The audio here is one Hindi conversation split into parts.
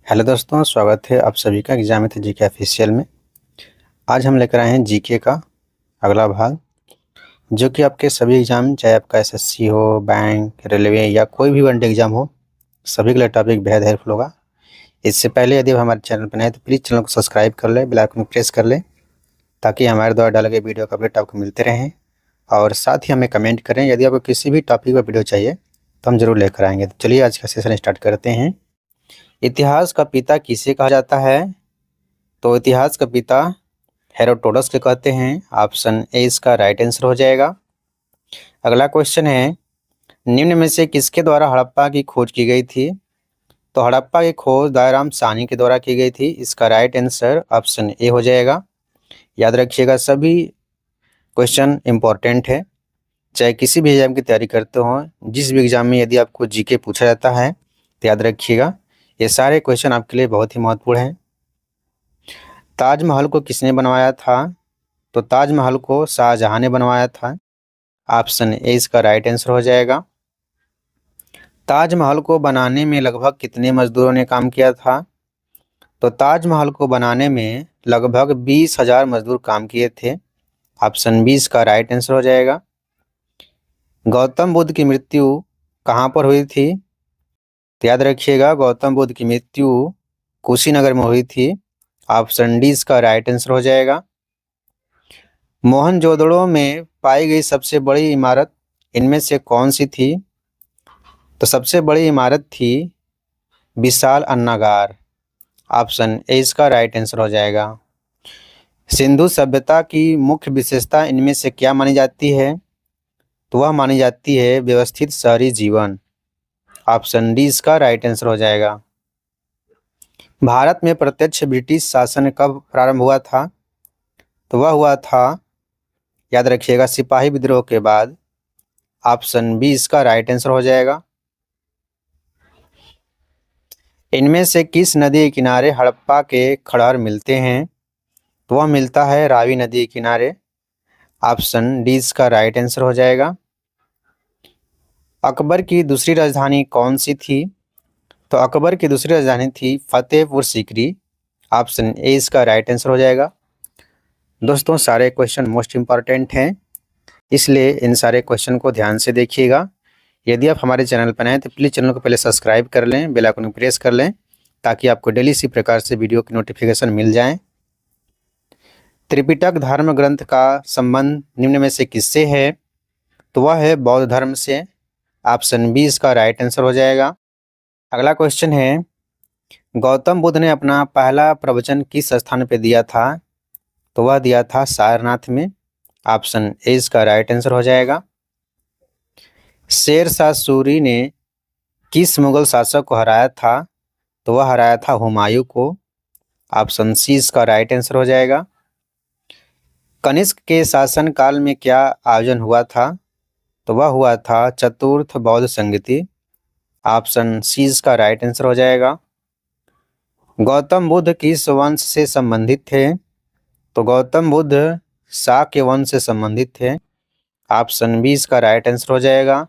हेलो दोस्तों, स्वागत है आप सभी का एग्जाम विथ जीके ऑफिशियल में। आज हम लेकर आए हैं जीके का अगला भाग, जो कि आपके सभी एग्जाम, चाहे आपका एसएससी हो, बैंक, रेलवे या कोई भी वनडे एग्जाम हो, सभी के लिए टॉपिक बेहद हेल्पफुल होगा। इससे पहले यदि आप हमारे चैनल पर नए हैं तो प्लीज़ चैनल को सब्सक्राइब कर लें, बेल आइकन को प्रेस कर लें, ताकि हमारे द्वारा डाले गए वीडियो का अपडेट आपको मिलते रहें। और साथ ही हमें कमेंट करें यदि आपको किसी भी टॉपिक पर वीडियो चाहिए तो हम जरूर लेकर आएंगे। तो चलिए आज का सेशन स्टार्ट करते हैं। इतिहास का पिता किसे कहा जाता है? तो इतिहास का पिता हेरोडोटस के कहते हैं। ऑप्शन ए इसका राइट आंसर हो जाएगा। अगला क्वेश्चन है, निम्न में से किसके द्वारा हड़प्पा की खोज की गई थी? तो हड़प्पा की खोज दयाराम साहनी के द्वारा की गई थी। इसका राइट आंसर ऑप्शन ए हो जाएगा। याद रखिएगा, सभी क्वेश्चन इंपॉर्टेंट है, चाहे किसी भी एग्जाम की तैयारी करते हो, जिस भी एग्जाम में यदि आपको जीके पूछा जाता है तो याद रखिएगा ये सारे क्वेश्चन आपके लिए बहुत ही महत्वपूर्ण हैं। ताजमहल को किसने बनवाया था? तो ताजमहल को शाहजहां ने बनवाया था। ऑप्शन ए इसका राइट आंसर हो जाएगा। ताजमहल को बनाने में लगभग कितने मजदूरों ने काम किया था? तो ताजमहल को बनाने में लगभग 20,000 मजदूर काम किए थे। ऑप्शन बी इसका राइट आंसर हो जाएगा। गौतम बुद्ध की मृत्यु कहाँ पर हुई थी? तो याद रखिएगा, गौतम बुद्ध की मृत्यु कुशीनगर में हुई थी। ऑप्शन डी इसका राइट आंसर हो जाएगा। मोहनजोदड़ो में पाई गई सबसे बड़ी इमारत इनमें से कौन सी थी? तो सबसे बड़ी इमारत थी विशाल अन्नागार। ऑप्शन ए इसका राइट आंसर हो जाएगा। सिंधु सभ्यता की मुख्य विशेषता इनमें से क्या मानी जाती है? तो वह मानी जाती है व्यवस्थित शहरी जीवन। ऑप्शन डी इसका राइट आंसर हो जाएगा। भारत में प्रत्यक्ष ब्रिटिश शासन कब प्रारंभ हुआ था? तो वह हुआ था, याद रखिएगा, सिपाही विद्रोह के बाद। ऑप्शन बी इसका राइट आंसर हो जाएगा। इनमें से किस नदी के किनारे हड़प्पा के खड़हर मिलते हैं? तो वह मिलता है रावी नदी के किनारे। ऑप्शन डी इसका राइट आंसर हो जाएगा। अकबर की दूसरी राजधानी कौन सी थी? तो अकबर की दूसरी राजधानी थी फतेहपुर सीकरी। ऑप्शन ए इसका राइट आंसर हो जाएगा। दोस्तों, सारे क्वेश्चन मोस्ट इंपॉर्टेंट हैं, इसलिए इन सारे क्वेश्चन को ध्यान से देखिएगा। यदि आप हमारे चैनल पर आए तो प्लीज़ चैनल को पहले सब्सक्राइब कर लें, बेल आइकन को प्रेस कर लें, ताकि आपको डेली इसी प्रकार से वीडियो की नोटिफिकेशन मिल जाए। त्रिपिटक धर्म ग्रंथ का संबंध निम्न में से किससे है? तो वह है बौद्ध धर्म से। ऑप्शन बी इसका राइट आंसर हो जाएगा। अगला क्वेश्चन है, गौतम बुद्ध ने अपना पहला प्रवचन किस स्थान पर दिया था? तो वह दिया था सारनाथ में। ऑप्शन ए इसका राइट आंसर हो जाएगा। शेर शाह सूरी ने किस मुगल शासक को हराया था? तो वह हराया था हुमायूं को। ऑप्शन सी इसका राइट आंसर हो जाएगा। कनिष्क के शासन काल में क्या आयोजन हुआ था? तो वह हुआ था चतुर्थ बौद्ध संगति। ऑप्शन सी इसका राइट आंसर हो जाएगा। गौतम बुद्ध किस वंश से संबंधित थे? तो गौतम बुद्ध शाह के वंश से संबंधित थे। ऑप्शन बी इसका राइट आंसर हो जाएगा।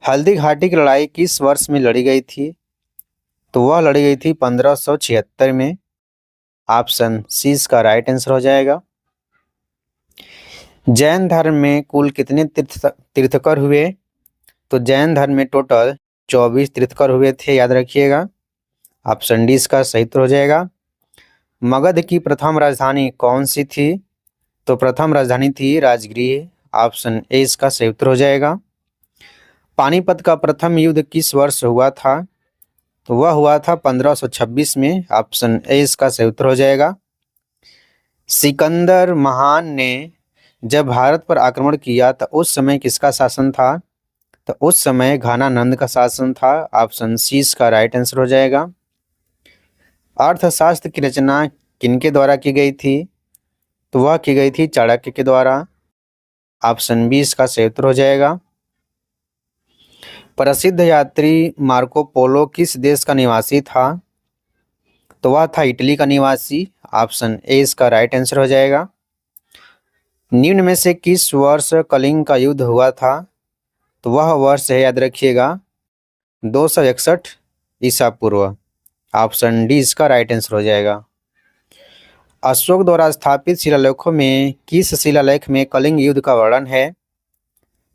हल्दी घाटी की लड़ाई किस वर्ष में लड़ी गई थी? तो वह लड़ी गई थी 1576 में। ऑप्शन सी इसका राइट आंसर हो जाएगा। जैन धर्म में कुल कितने तीर्थकर हुए? तो जैन धर्म में टोटल 24 तीर्थकर हुए थे, याद रखिएगा। ऑप्शन डी इसका सही उत्तर हो जाएगा। मगध की प्रथम राजधानी कौन सी थी? तो प्रथम राजधानी थी राजगृह। ऑप्शन ए इसका सही उत्तर हो जाएगा। पानीपत का प्रथम युद्ध किस वर्ष हुआ था? तो वह हुआ था 1526 में। ऑप्शन ए इसका सही उत्तर हो जाएगा। सिकंदर महान ने जब भारत पर आक्रमण किया तो उस समय किसका शासन था? तो उस समय घानानंद का शासन था। ऑप्शन सी इसका राइट आंसर हो जाएगा। अर्थशास्त्र की रचना किनके द्वारा की गई थी? तो वह की गई थी चाणक्य के द्वारा। ऑप्शन बी इसका सही उत्तर हो जाएगा। प्रसिद्ध यात्री मार्को पोलो किस देश का निवासी था? तो वह था इटली का निवासी। ऑप्शन ए इसका राइट आंसर हो जाएगा। निम्न में से किस वर्ष कलिंग का युद्ध हुआ था? तो वह वर्ष है, याद रखिएगा, 261 ईसा पूर्व। ऑप्शन डी इसका राइट आंसर हो जाएगा। अशोक द्वारा स्थापित शिलालेखों में किस शिलालेख में कलिंग युद्ध का वर्णन है?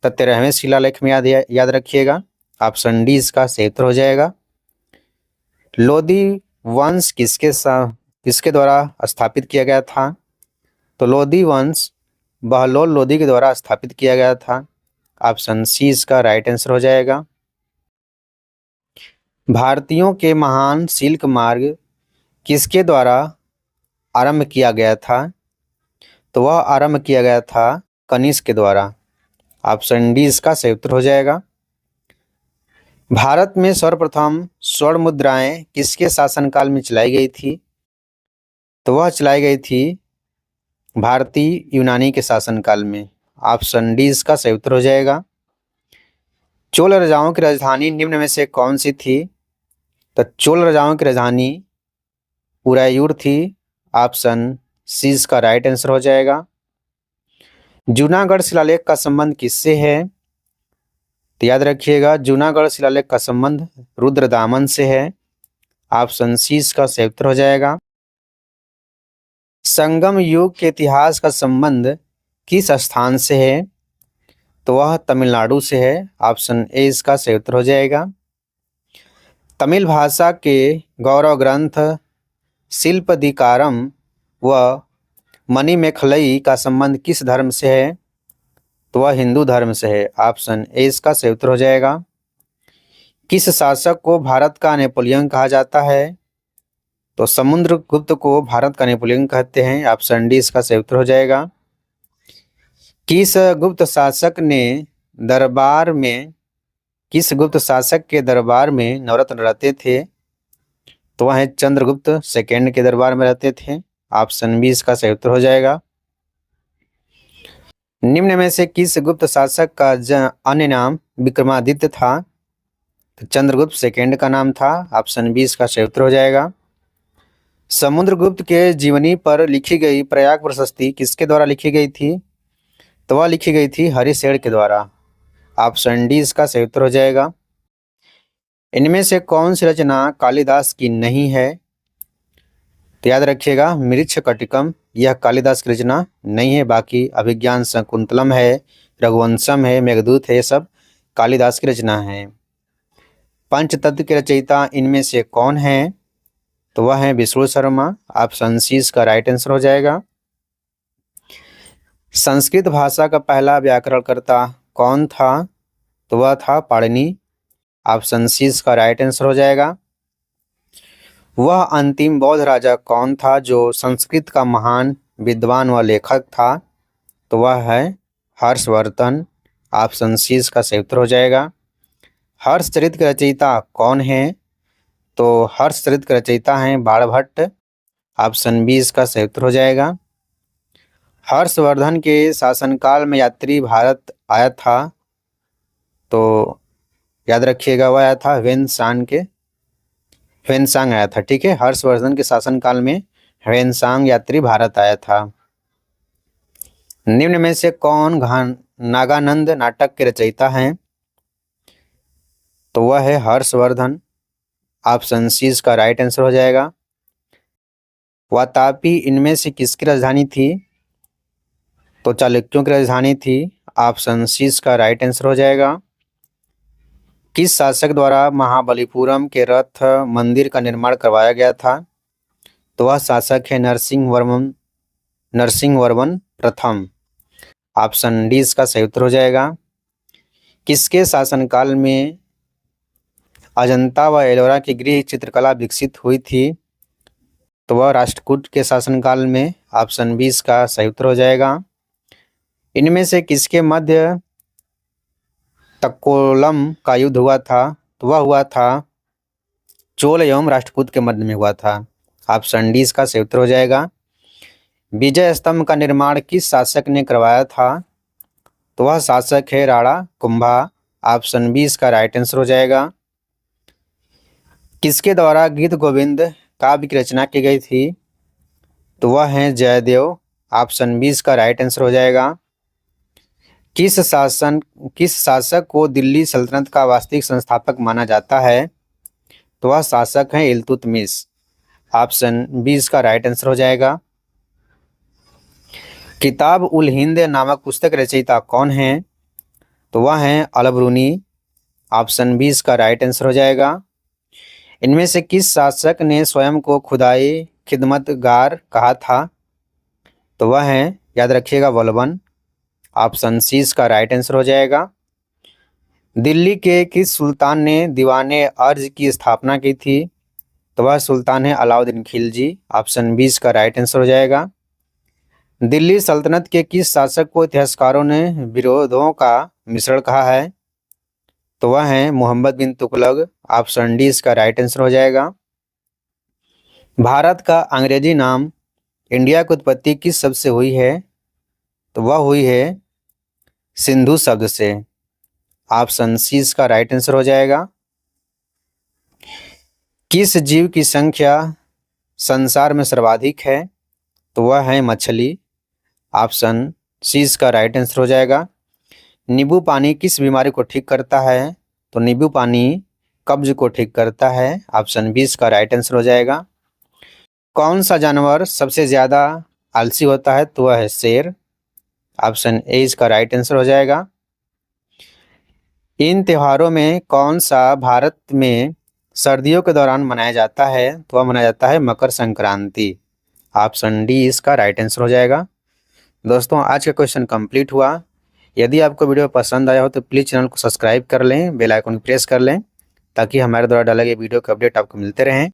तो 13वें शिलालेख में याद रखिएगा। ऑप्शन डी इसका सही उत्तर हो जाएगा। लोधी वंश किसके द्वारा स्थापित किया गया था? तो लोधी वंश बहलोल लोधी के द्वारा स्थापित किया गया था। ऑप्शन सी इसका राइट आंसर हो जाएगा। भारतीयों के महान सिल्क मार्ग किसके द्वारा आरंभ किया गया था? तो वह आरंभ किया गया था कनिष्क के द्वारा। ऑप्शन डी इसका सही उत्तर हो जाएगा। भारत में सर्वप्रथम स्वर्ण मुद्राएं किसके शासनकाल में चलाई गई थी? तो वह चलाई गई थी भारतीय यूनानी के शासनकाल में। ऑप्शन डी इसका सही उत्तर हो जाएगा। चोल राजाओं की राजधानी निम्न में से कौन सी थी? तो चोल राजाओं की राजधानी उदयपुर थी। ऑप्शन सी इसका राइट आंसर हो जाएगा। जूनागढ़ शिलालेख का संबंध किससे है? तो याद रखिएगा, जूनागढ़ शिलालेख का संबंध रुद्रदामन से है। ऑप्शन सी इसका सही उत्तर हो जाएगा। संगम युग के इतिहास का संबंध किस स्थान से है? तो वह तमिलनाडु से है। ऑप्शन ए इसका सही उत्तर हो जाएगा। तमिल भाषा के गौरव ग्रंथ शिल्पदिकारम व मणिमेखलई का संबंध किस धर्म से है? तो वह हिंदू धर्म से है। ऑप्शन ए इसका सही उत्तर हो जाएगा। किस शासक को भारत का नेपोलियन कहा जाता है? तो समुद्रगुप्त को भारत का नेपोलियन कहते हैं। ऑप्शन डी इसका सही उत्तर हो जाएगा। किस गुप्त शासक के दरबार में नवरत्न रहते थे? तो वह चंद्रगुप्त सेकेंड के दरबार में रहते थे। ऑप्शन बी इसका सही उत्तर हो जाएगा। निम्न में से किस गुप्त शासक का अन्य नाम विक्रमादित्य था? तो चंद्रगुप्त सेकेंड का नाम था। ऑप्शन बी इसका सही उत्तर हो जाएगा। समुद्रगुप्त के जीवनी पर लिखी गई प्रयाग प्रशस्ति किसके द्वारा लिखी गई थी? तो वह लिखी गई थी हरिशेर के द्वारा। ऑप्शन डी इसका सही उत्तर हो जाएगा। इनमें से कौन सी रचना कालिदास की नहीं है? तो याद रखिएगा, मृच्छकटिकम यह कालिदास की रचना नहीं है। बाकी अभिज्ञान शकुंतलम है, रघुवंशम है, मेघदूत है, ये सब कालिदास की रचना है। पंचतत्व के रचयिता इनमें से कौन है? तो वह है विष्णु शर्मा। ऑप्शन सी इसका राइट आंसर हो जाएगा। संस्कृत भाषा का पहला व्याकरणकर्ता कौन था? तो वह था पाणिनि। ऑप्शन सी इसका राइट आंसर हो जाएगा। वह अंतिम बौद्ध राजा कौन था जो संस्कृत का महान विद्वान व लेखक था? तो वह है हर्षवर्धन। ऑप्शन सी इसका सही उत्तर हो जाएगा। हर्षचरित के रचयिता कौन है? तो हर्षचरित के रचयिता हैं बाणभट्ट। ऑप्शन बी इसका सही उत्तर हो जाएगा। हर्षवर्धन के शासनकाल में यात्री भारत आया था। तो याद रखिएगा, वह आया था ह्वेनसांग आया था। ठीक है, हर्षवर्धन के शासनकाल में ह्वेनसांग यात्री भारत आया था। निम्न में से कौन नागानंद नाटक के रचयिता हैं? तो वह है हर्षवर्धन। ऑप्शन सी इसका राइट आंसर हो जाएगा। वातापी इनमें से किसकी राजधानी थी? तो चालुक्यों की राजधानी थी। ऑप्शन सी इसका राइट आंसर हो जाएगा। किस शासक द्वारा महाबलीपुरम के रथ मंदिर का निर्माण करवाया गया था? तो वह शासक है नरसिंहवर्मन प्रथम। ऑप्शन डी इसका सही उत्तर हो जाएगा। किसके शासनकाल में अजंता व एलोरा की गृह चित्रकला विकसित हुई थी? तो वह राष्ट्रकूट के शासनकाल में। ऑप्शन बी इसका सही उत्तर हो जाएगा। इनमें से किसके मध्य तक्कोलम का युद्ध हुआ था? तो वह हुआ था चोल एवं राष्ट्रकूट के मध्य में हुआ था। ऑप्शन डी इसका सही उत्तर हो जाएगा। विजय स्तंभ का निर्माण किस शासक ने करवाया था? तो वह शासक है राणा कुंभा। ऑप्शन बी इसका राइट आंसर हो जाएगा। किसके द्वारा गीत गोविंद काव्य की रचना की गई थी? तो वह है जयदेव। ऑप्शन बी इसका राइट आंसर हो जाएगा। किस शासक को दिल्ली सल्तनत का वास्तविक संस्थापक माना जाता है? तो वह शासक हैं इल्तुतमिश। ऑप्शन बी इसका राइट आंसर हो जाएगा। किताब उल हिंद नामक पुस्तक रचयिता कौन है? तो वह हैं अल-बरूनी। ऑप्शन बी इसका राइट आंसर हो जाएगा। इनमें से किस शासक ने स्वयं को खुदाई खिदमतगार कहा था? तो वह है, याद रखिएगा, बलबन। ऑप्शन सी इसका राइट आंसर हो जाएगा। दिल्ली के किस सुल्तान ने दीवाने अर्ज की स्थापना की थी? तो वह सुल्तान है अलाउद्दीन खिलजी। ऑप्शन बी इसका राइट आंसर हो जाएगा। दिल्ली सल्तनत के किस शासक को इतिहासकारों ने विरोधों का मिश्रण कहा है? तो वह है मोहम्मद बिन तुगलक। ऑप्शन डी इसका राइट आंसर हो जाएगा। भारत का अंग्रेजी नाम इंडिया की उत्पत्ति किस शब्द से हुई है? तो वह हुई है सिंधु शब्द से। ऑप्शन सी इसका राइट आंसर हो जाएगा। किस जीव की संख्या संसार में सर्वाधिक है? तो वह है मछली। ऑप्शन सी इसका राइट आंसर हो जाएगा। नींबू पानी किस बीमारी को ठीक करता है? तो नींबू पानी कब्ज को ठीक करता है। ऑप्शन बी इसका राइट आंसर हो जाएगा। कौन सा जानवर सबसे ज़्यादा आलसी होता है? तो वह है शेर। ऑप्शन ए इसका राइट आंसर हो जाएगा। इन त्योहारों में कौन सा भारत में सर्दियों के दौरान मनाया जाता है? तो वह मनाया जाता है मकर संक्रांति। ऑप्शन डी इसका राइट आंसर हो जाएगा। दोस्तों, आज का क्वेश्चन कंप्लीट हुआ। यदि आपको वीडियो पसंद आया हो तो प्लीज़ चैनल को सब्सक्राइब कर लें, बेल आइकन प्रेस कर लें, ताकि हमारे द्वारा डाले गए वीडियो के अपडेट आपको मिलते रहें।